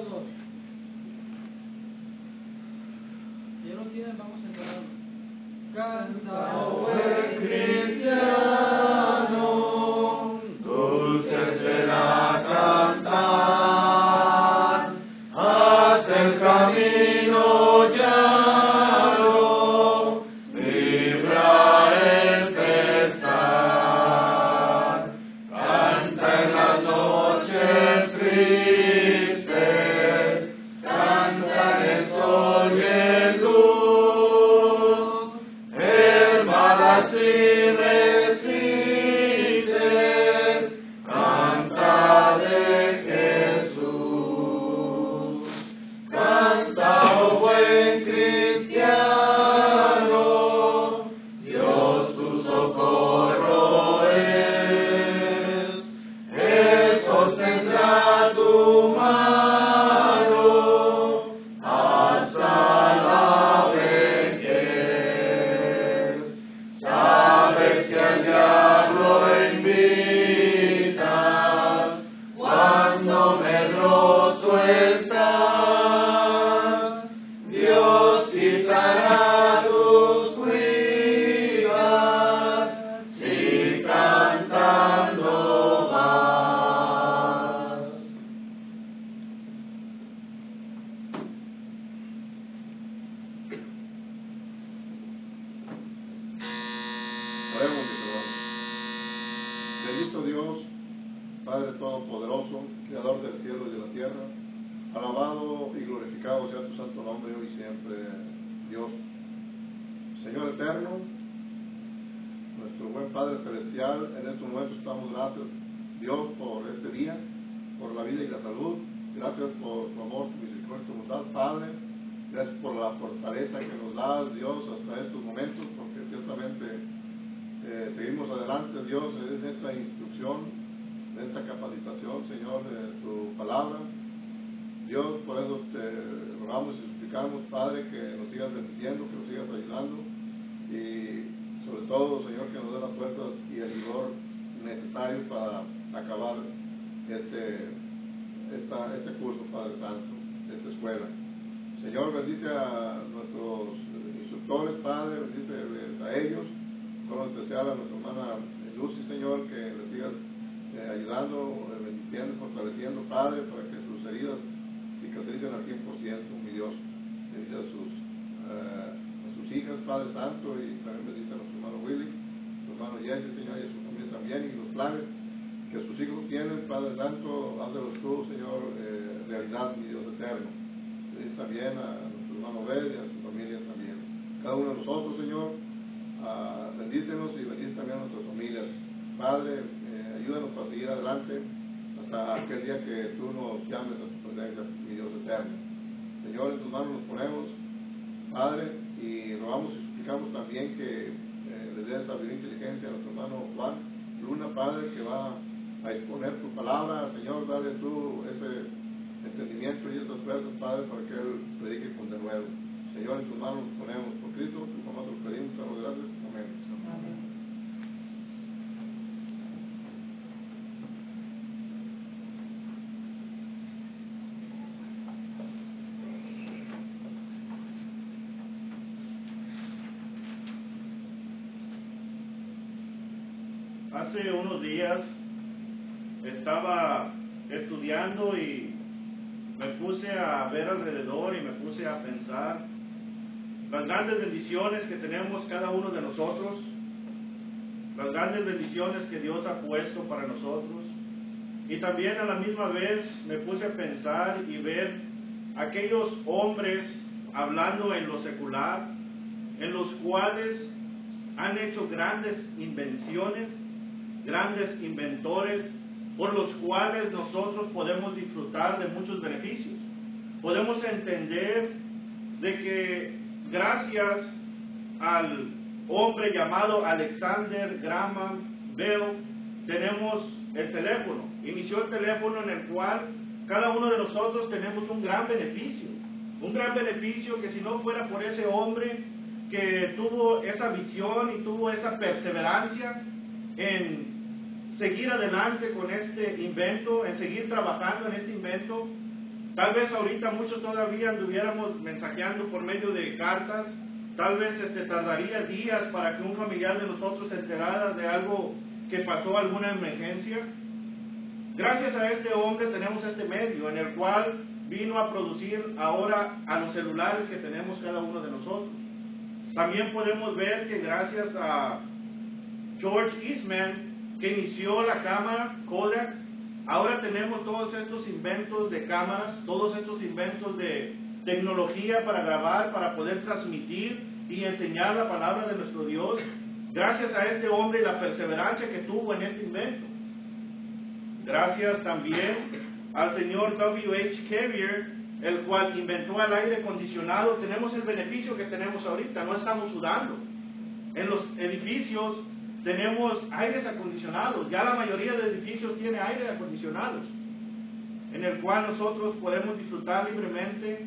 todos. Si ya lo tienen, vamos a entonarlo. Canta, oh buen cristiano, dulce será cantar, haz el camino llano, libra el pesar, canta en las noches tristes, canta en el sol y en luz, el mal así resistes, canta de Jesús, canta, oh buen cristiano, Dios tu socorro es, Él sostendrá tu mano hasta la vejez. Sabes que al diablo invitas cuando medroso estás, Dios quitará tus cuidas si cantando vas. Oremos, mis hermanos. Bendito Dios, Padre Todopoderoso, Creador del cielo y de la tierra, alabado y glorificado sea tu santo nombre hoy y siempre, Dios. Señor eterno, nuestro buen Padre celestial, en estos momentos estamos gracias, Dios, por este día, por la vida y la salud. Gracias por tu amor, tu misericordia que nos das, Padre. Gracias por la fortaleza que nos das, Dios, hasta estos momentos, porque ciertamente seguimos adelante, Dios, en esta instrucción, en esta capacitación, Señor, de tu palabra. Dios, por eso te rogamos y suplicamos, Padre, que nos sigas bendiciendo, que nos sigas ayudando y sobre todo, Señor, que nos dé las fuerzas y el vigor necesario para acabar este curso, Padre Santo, esta escuela. Señor, bendice a nuestros instructores, Padre, bendice a ellos, con especial a nuestra hermana Lucy, Señor, que les sigas ayudando, bendiciendo, fortaleciendo, Padre, para que sus heridas cicatricen al 100%, mi Dios. Bendice a sus hijas, Padre Santo, y también bendice a nuestro hermano Willy, a su hermano Jesse, Señor, y a su familia también, y los planes que sus hijos tienen, Padre Santo, hácelos tú, Señor, realidad, mi Dios eterno. Bendice también a nuestro hermano Bel y a su familia también. Cada uno de nosotros, Señor, bendícenos y bendice también a nuestras familias. Padre, ayúdanos para seguir adelante hasta aquel día que tú nos llames a tu presencia, mi Dios eterno. Señor, en tus manos nos ponemos, Padre, y rogamos y suplicamos también que le des sabiduría e inteligencia a nuestro hermano Juan Luna, Padre, que va a exponer tu palabra. Señor, dale tú ese entendimiento y esas fuerzas, Padre, para que él predique con denuedo. Señor, en tus manos nos ponemos por Cristo, tu mamá te lo pedimos, te damos gracias. Amén. Amén. Hace unos días estaba estudiando y me puse a ver alrededor y me puse a pensar las grandes bendiciones que tenemos cada uno de nosotros, las grandes bendiciones que Dios ha puesto para nosotros, y también a la misma vez me puse a pensar y ver aquellos hombres hablando en lo secular, en los cuales han hecho grandes invenciones, grandes inventores, por los cuales nosotros podemos disfrutar de muchos beneficios. Podemos entender de que gracias al hombre llamado Alexander Graham Bell tenemos el teléfono. Inició el teléfono en el cual cada uno de nosotros tenemos un gran beneficio que si no fuera por ese hombre que tuvo esa visión y tuvo esa perseverancia en seguir adelante con este invento, en seguir trabajando en este invento, Tal vez ahorita muchos todavía anduviéramos mensajeando por medio de cartas. Tal vez tardaría días para que un familiar de nosotros se enterara de algo que pasó, alguna emergencia. Gracias a este hombre tenemos este medio en el cual vino a producir ahora a los celulares que tenemos cada uno de nosotros. También podemos ver que gracias a George Eastman, que inició la cámara Kodak, ahora tenemos todos estos inventos de cámaras, todos estos inventos de tecnología para grabar, para poder transmitir y enseñar la palabra de nuestro Dios. Gracias a este hombre y la perseverancia que tuvo en este invento. Gracias también al señor W.H. Carrier, el cual inventó el aire acondicionado. Tenemos el beneficio que tenemos ahorita, no estamos sudando. En los edificios tenemos aires acondicionados, ya la mayoría de edificios tiene aires acondicionados, en el cual nosotros podemos disfrutar libremente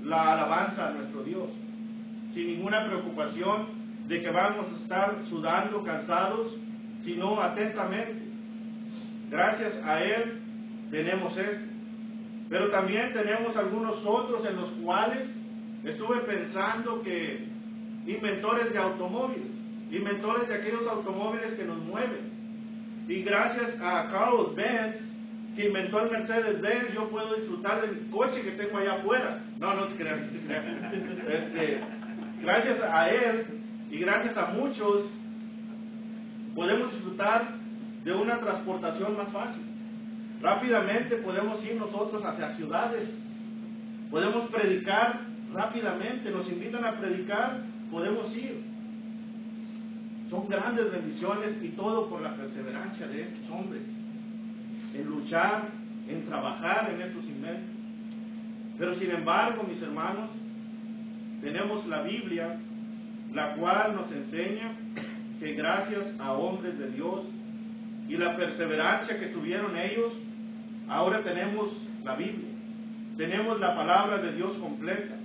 la alabanza a nuestro Dios, sin ninguna preocupación de que vamos a estar sudando, cansados, sino atentamente. Gracias a Él tenemos esto. Pero también tenemos algunos otros en los cuales estuve pensando que inventores de automóviles, inventores de aquellos automóviles que nos mueven. Y gracias a Carlos Benz, que inventó el Mercedes-Benz, yo puedo disfrutar del coche que tengo allá afuera. No te creas, no te creas. Gracias a él y gracias a muchos podemos disfrutar de una transportación más fácil. Rápidamente podemos ir nosotros hacia ciudades, podemos predicar rápidamente, nos invitan a predicar, podemos ir. Son grandes bendiciones y todo por la perseverancia de estos hombres, en luchar, en trabajar en estos inventos. Pero sin embargo, mis hermanos, tenemos la Biblia, la cual nos enseña que gracias a hombres de Dios y la perseverancia que tuvieron ellos, ahora tenemos la Biblia, tenemos la palabra de Dios completa,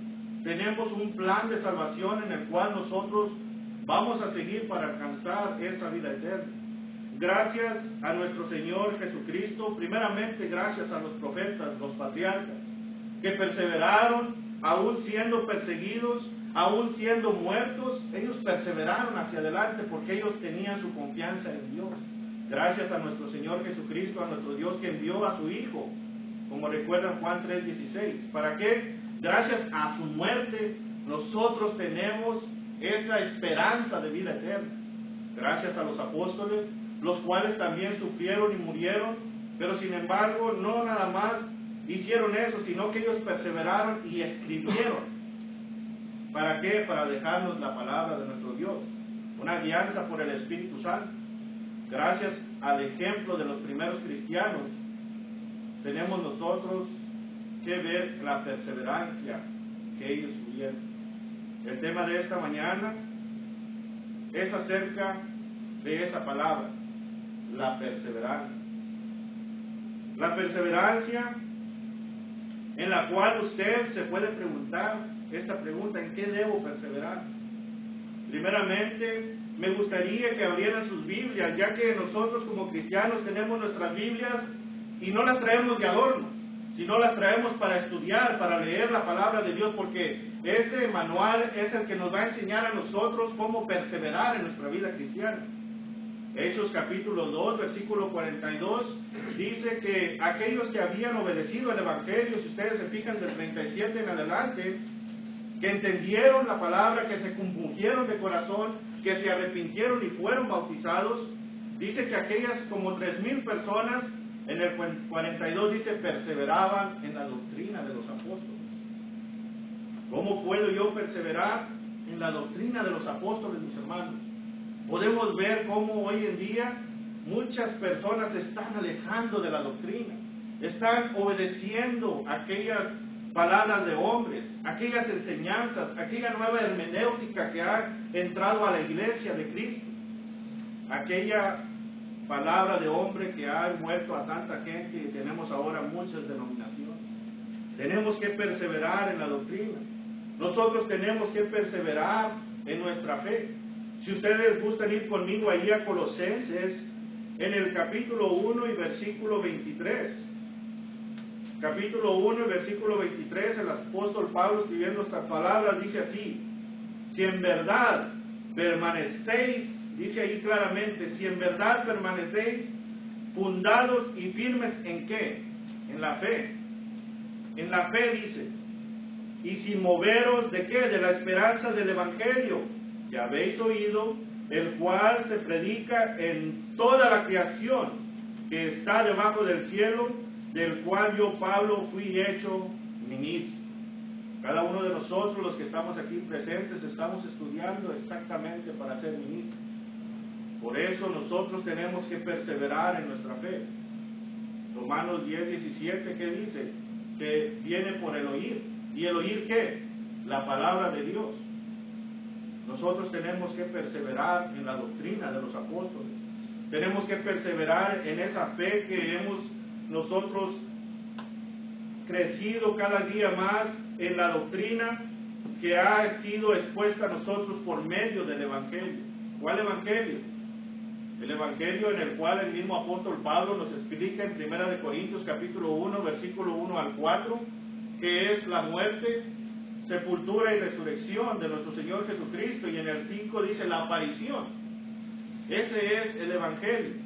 tenemos un plan de salvación en el cual nosotros vamos a seguir para alcanzar esa vida eterna. Gracias a nuestro Señor Jesucristo, primeramente gracias a los profetas, los patriarcas, que perseveraron, aún siendo perseguidos, aún siendo muertos, ellos perseveraron hacia adelante porque ellos tenían su confianza en Dios. Gracias a nuestro Señor Jesucristo, a nuestro Dios que envió a su Hijo, como recuerdan Juan 3:16. ¿Para qué? Gracias a su muerte, nosotros tenemos esa esperanza de vida eterna. Gracias a los apóstoles, los cuales también sufrieron y murieron, pero sin embargo no nada más hicieron eso, sino que ellos perseveraron y escribieron. ¿Para qué? Para dejarnos la palabra de nuestro Dios, una guianza por el Espíritu Santo. Gracias al ejemplo de los primeros cristianos, tenemos nosotros que ver la perseverancia que ellos tuvieron. El tema de esta mañana es acerca de esa palabra, la perseverancia. La perseverancia en la cual usted se puede preguntar esta pregunta: ¿en qué debo perseverar? Primeramente, me gustaría que abrieran sus Biblias, ya que nosotros como cristianos tenemos nuestras Biblias y no las traemos de adorno, sino las traemos para estudiar, para leer la palabra de Dios, porque ese manual es el que nos va a enseñar a nosotros cómo perseverar en nuestra vida cristiana. Hechos capítulo 2, versículo 42, dice que aquellos que habían obedecido al Evangelio, si ustedes se fijan del 37 en adelante, que entendieron la palabra, que se compungieron de corazón, que se arrepintieron y fueron bautizados, dice que aquellas como 3,000 personas, en el 42 dice, perseveraban en la doctrina de los apóstoles. ¿Cómo puedo yo perseverar en la doctrina de los apóstoles, mis hermanos? Podemos ver cómo hoy en día muchas personas se están alejando de la doctrina, están obedeciendo aquellas palabras de hombres, aquellas enseñanzas, aquella nueva hermenéutica que ha entrado a la iglesia de Cristo, aquella palabra de hombre que ha muerto a tanta gente y tenemos ahora muchas denominaciones. Tenemos que perseverar en la doctrina. Nosotros tenemos que perseverar en nuestra fe. Si ustedes gustan ir conmigo allí a Colosenses, en el capítulo 1 y versículo 23. capítulo 1, versículo 23, el apóstol Pablo escribiendo estas palabras dice así: si en verdad permanecéis, dice ahí claramente, si en verdad permanecéis fundados y firmes ¿en qué? En la fe. En la fe dice, y sin moveros ¿de qué? De la esperanza del Evangelio que habéis oído, el cual se predica en toda la creación que está debajo del cielo, del cual yo, Pablo, fui hecho ministro. Cada uno de nosotros, los que estamos aquí presentes, estamos estudiando exactamente para ser ministros. Por eso nosotros tenemos que perseverar en nuestra fe. Romanos 10, 17, ¿qué dice? Que viene por el oír. ¿Y el oír qué? La palabra de Dios. Nosotros tenemos que perseverar en la doctrina de los apóstoles. Tenemos que perseverar en esa fe que hemos nosotros crecido cada día más en la doctrina que ha sido expuesta a nosotros por medio del Evangelio. ¿Cuál Evangelio? El Evangelio en el cual el mismo apóstol Pablo nos explica en 1 Corintios capítulo 1, versículo 1 al 4, que es la muerte, sepultura y resurrección de nuestro Señor Jesucristo, y en el 5 dice la aparición. Ese es el Evangelio.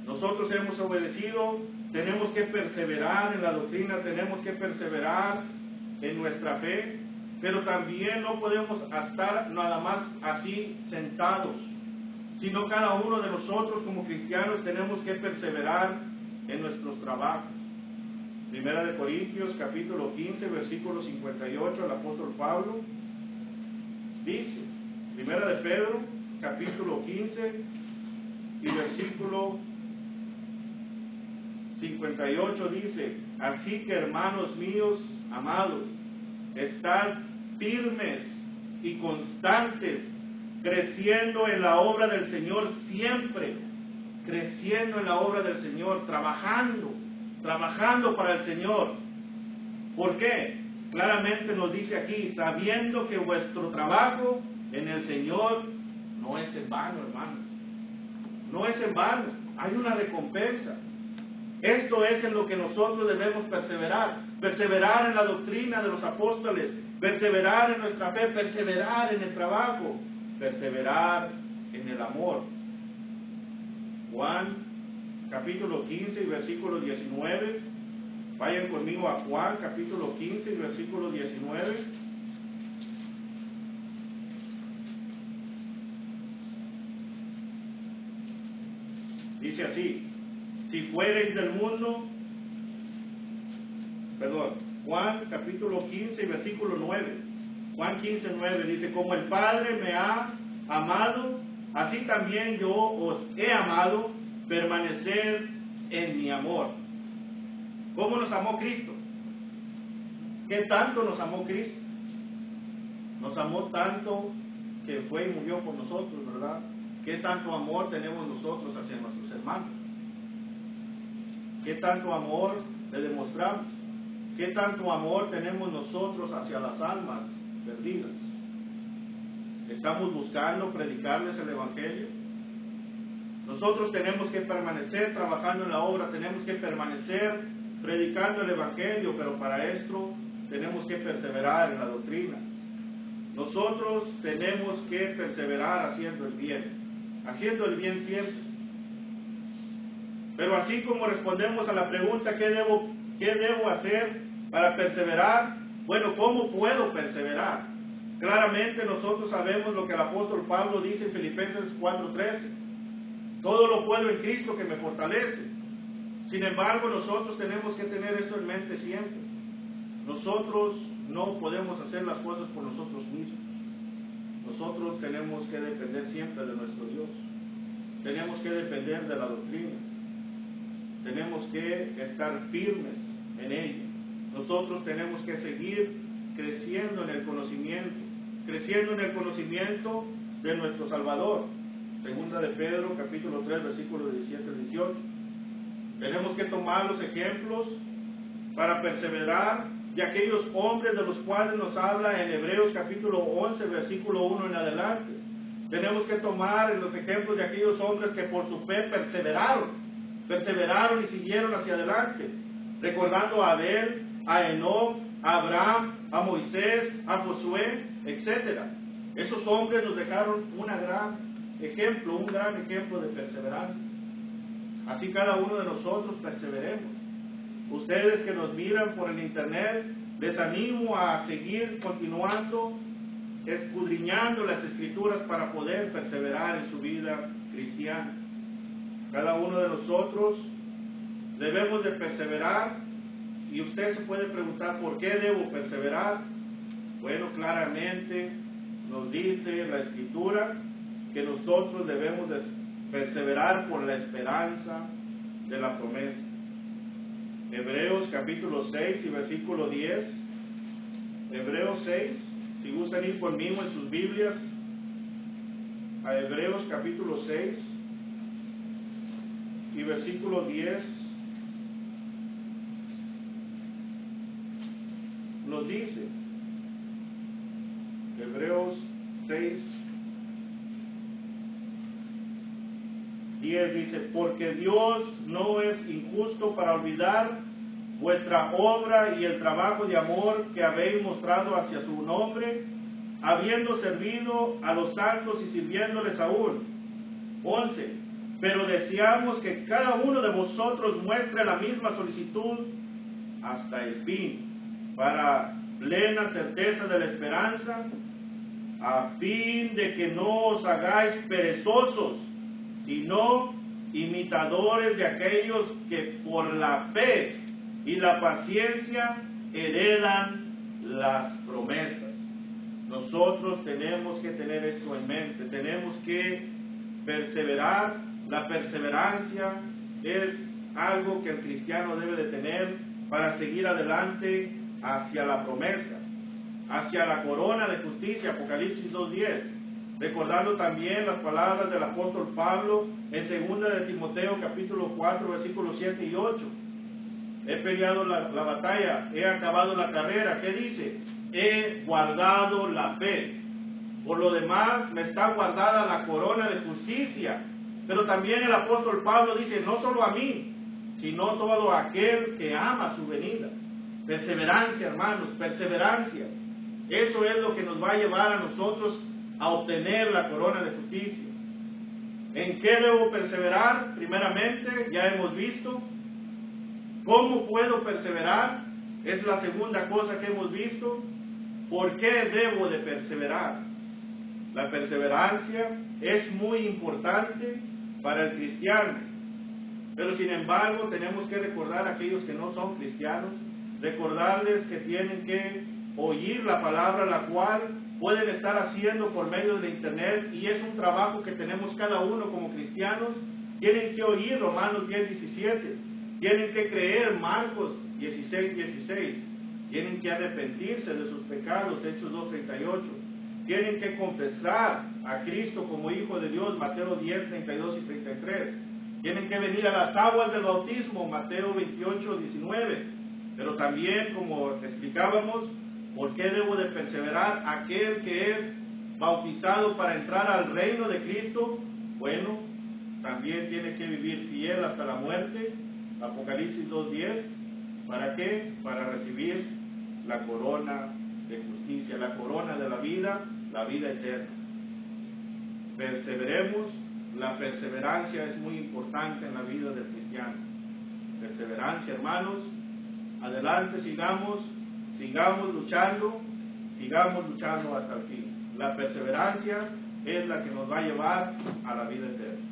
Nosotros hemos obedecido, tenemos que perseverar en la doctrina, tenemos que perseverar en nuestra fe, pero también no podemos estar nada más así sentados, sino cada uno de nosotros como cristianos tenemos que perseverar en nuestros trabajos. 1 Corintios capítulo 15, versículo 58, el apóstol Pablo dice, 1 Pedro capítulo 15 y versículo 58 dice, así que hermanos míos, amados, estad firmes y constantes, creciendo en la obra del Señor siempre, creciendo en la obra del Señor, trabajando para el Señor. ¿Por qué? Claramente nos dice aquí, sabiendo que vuestro trabajo en el Señor no es en vano, hermanos. No es en vano, hay una recompensa. Esto es en lo que nosotros debemos perseverar. Perseverar en la doctrina de los apóstoles, perseverar en nuestra fe, perseverar en el trabajo, perseverar en el amor. Juan capítulo 15 y versículo 19. Vayan conmigo a Juan capítulo 15 y versículo 19. Dice así, si fuereis del mundo, Juan capítulo 15 y versículo 9. Juan 15, 9 dice, como el Padre me ha amado, así también yo os he amado, permanecer en mi amor. ¿Cómo nos amó Cristo? ¿Qué tanto nos amó Cristo? Nos amó tanto que fue y murió por nosotros, ¿verdad? ¿Qué tanto amor tenemos nosotros hacia nuestros hermanos? ¿Qué tanto amor le demostramos? ¿Qué tanto amor tenemos nosotros hacia las almas perdidas? ¿Estamos buscando predicarles el Evangelio? Nosotros tenemos que permanecer trabajando en la obra, tenemos que permanecer predicando el Evangelio, pero para esto tenemos que perseverar en la doctrina. Nosotros tenemos que perseverar haciendo el bien siempre. Pero así como respondemos a la pregunta, ¿qué debo hacer para perseverar? Bueno, ¿cómo puedo perseverar? Claramente nosotros sabemos lo que el apóstol Pablo dice en Filipenses 4:13. Todo lo puedo en Cristo que me fortalece. Sin embargo, nosotros tenemos que tener esto en mente siempre. Nosotros no podemos hacer las cosas por nosotros mismos. Nosotros tenemos que depender siempre de nuestro Dios. Tenemos que depender de la doctrina. Tenemos que estar firmes en ella. Nosotros tenemos que seguir creciendo en el conocimiento de nuestro Salvador. Segunda de Pedro, capítulo 3, versículos 17 al 18. Tenemos que tomar los ejemplos para perseverar de aquellos hombres de los cuales nos habla en Hebreos capítulo 11, versículo 1 en adelante. Tenemos que tomar los ejemplos de aquellos hombres que por su fe perseveraron y siguieron hacia adelante. recordando a Abel, a Enoc, a Abraham, a Moisés, a Josué, etc. Esos hombres nos dejaron un gran ejemplo de perseverancia. Así cada uno de nosotros perseveremos. Ustedes que nos miran por el internet, les animo a seguir continuando, escudriñando las Escrituras para poder perseverar en su vida cristiana. Cada uno de nosotros debemos de perseverar, y usted se puede preguntar, ¿por qué debo perseverar? Bueno, claramente nos dice la Escritura que nosotros debemos de perseverar por la esperanza de la promesa. Hebreos capítulo 6 y versículo 10. Hebreos 6, si gustan ir conmigo en sus Biblias, a Hebreos capítulo 6 y versículo 10, nos dice, Hebreos 6, 10 dice, porque Dios no es injusto para olvidar vuestra obra y el trabajo de amor que habéis mostrado hacia su nombre, habiendo servido a los santos y sirviéndoles aún. 11. Pero deseamos que cada uno de vosotros muestre la misma solicitud hasta el fin, para plena certeza de la esperanza, a fin de que no os hagáis perezosos, sino imitadores de aquellos que por la fe y la paciencia heredan las promesas. Nosotros tenemos que tener esto en mente, tenemos que perseverar. La perseverancia es algo que el cristiano debe de tener para seguir adelante hacia la promesa, hacia la corona de justicia, Apocalipsis 2:10. Recordando también las palabras del apóstol Pablo en 2 de Timoteo capítulo 4 versículos 7 y 8. He peleado la batalla, he acabado la carrera. ¿Qué dice? He guardado la fe. Por lo demás me está guardada la corona de justicia. Pero también el apóstol Pablo dice, no solo a mí, sino todo aquel que ama su venida. Perseverancia, hermanos, perseverancia. Eso es lo que nos va a llevar a nosotros a obtener la corona de justicia. ¿En qué debo perseverar? Primeramente, ya hemos visto. ¿Cómo puedo perseverar? Es la segunda cosa que hemos visto. ¿Por qué debo de perseverar? La perseverancia es muy importante para el cristiano. Pero sin embargo, tenemos que recordar a aquellos que no son cristianos, recordarles que tienen que oír la palabra, la cual pueden estar haciendo por medio de internet, y es un trabajo que tenemos cada uno como cristianos. Tienen que oír Romanos 10:17, tienen que creer Marcos 16:16, tienen que arrepentirse de sus pecados, Hechos 2:38, tienen que confesar a Cristo como Hijo de Dios, Mateo 10:32 y 33, tienen que venir a las aguas del bautismo, Mateo 28:19, pero también, como explicábamos, ¿por qué debo de perseverar? Aquel que es bautizado para entrar al reino de Cristo, bueno, también tiene que vivir fiel hasta la muerte, Apocalipsis 2:10, ¿para qué? Para recibir la corona de justicia, la corona de la vida eterna. Perseveremos, la perseverancia es muy importante en la vida del cristiano. Perseverancia, hermanos, adelante, sigamos luchando hasta el fin. La perseverancia es la que nos va a llevar a la vida eterna.